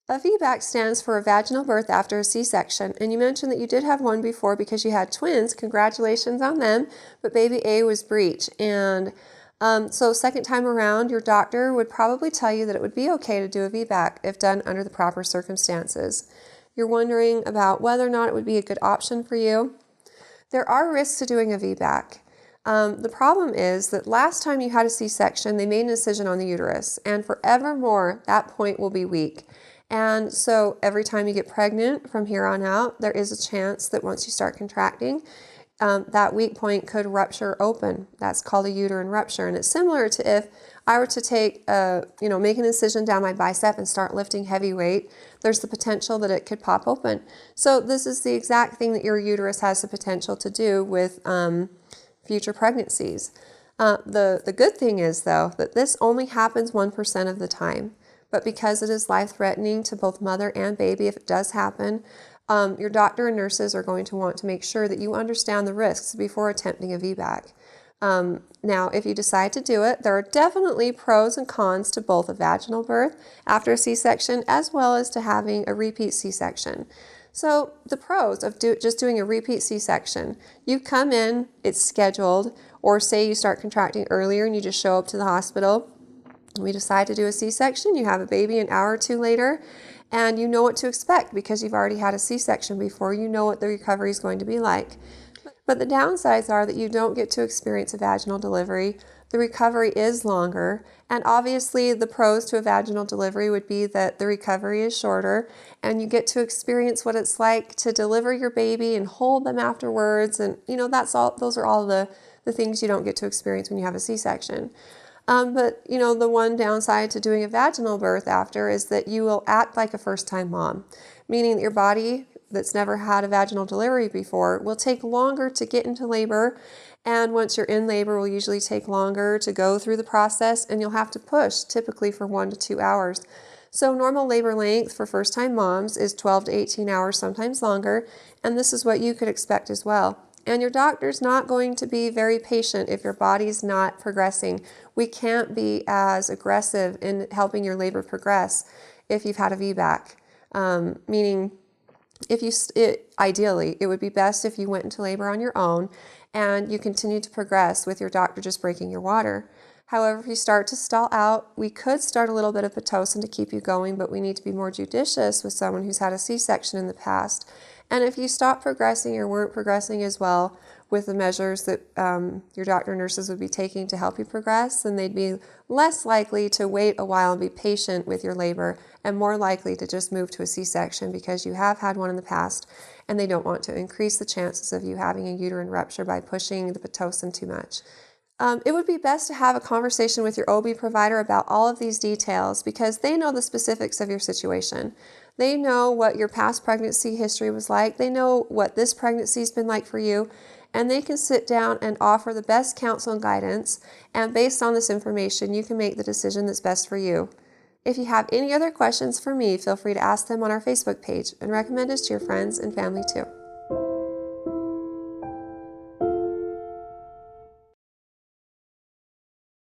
A VBAC stands for a vaginal birth after a C-section, and you mentioned that you did have one before because you had twins. Congratulations on them, but baby A was breech, and so second time around, your doctor would probably tell you that it would be okay to do a VBAC if done under the proper circumstances. You're wondering about whether or not it would be a good option for you. There are risks to doing a VBAC. The problem is that last time you had a C-section, they made an incision on the uterus, and forevermore, that point will be weak. And so every time you get pregnant from here on out, there is a chance that once you start contracting, that weak point could rupture open. That's called a uterine rupture. And it's similar to if I were to take, make an incision down my bicep and start lifting heavy weight, there's the potential that it could pop open. So this is the exact thing that your uterus has the potential to do with future pregnancies. The good thing is, though, that this only happens 1% of the time. But because it is life-threatening to both mother and baby if it does happen, your doctor and nurses are going to want to make sure that you understand the risks before attempting a VBAC. Now, if you decide to do it, there are definitely pros and cons to both a vaginal birth after a C-section as well as to having a repeat C-section. So the pros of just doing a repeat C-section, you come in, it's scheduled, or say you start contracting earlier and you just show up to the hospital. We decide to do a C-section, you have a baby an hour or two later, and you know what to expect because you've already had a C-section before. You know what the recovery is going to be like. But the downsides are that you don't get to experience a vaginal delivery. The recovery is longer, and obviously the pros to a vaginal delivery would be that the recovery is shorter, and you get to experience what it's like to deliver your baby and hold them afterwards, and those are all the things you don't get to experience when you have a C-section. But the one downside to doing a vaginal birth after is that you will act like a first-time mom, meaning that your body that's never had a vaginal delivery before will take longer to get into labor, and once you're in labor will usually take longer to go through the process, and you'll have to push typically for 1 to 2 hours. So normal labor length for first-time moms is 12 to 18 hours, sometimes longer, and this is what you could expect as well. And your doctor's not going to be very patient if your body's not progressing. We can't be as aggressive in helping your labor progress if you've had a VBAC. Meaning, ideally, it would be best if you went into labor on your own and you continue to progress with your doctor just breaking your water. However, if you start to stall out, we could start a little bit of Pitocin to keep you going, but we need to be more judicious with someone who's had a C-section in the past. And if you stop progressing or weren't progressing as well with the measures that your doctor and nurses would be taking to help you progress, then they'd be less likely to wait a while and be patient with your labor and more likely to just move to a C-section because you have had one in the past and they don't want to increase the chances of you having a uterine rupture by pushing the Pitocin too much. It would be best to have a conversation with your OB provider about all of these details because they know the specifics of your situation. They know what your past pregnancy history was like. They know what this pregnancy's been like for you, and they can sit down and offer the best counsel and guidance, and based on this information, you can make the decision that's best for you. If you have any other questions for me, feel free to ask them on our Facebook page and recommend us to your friends and family too.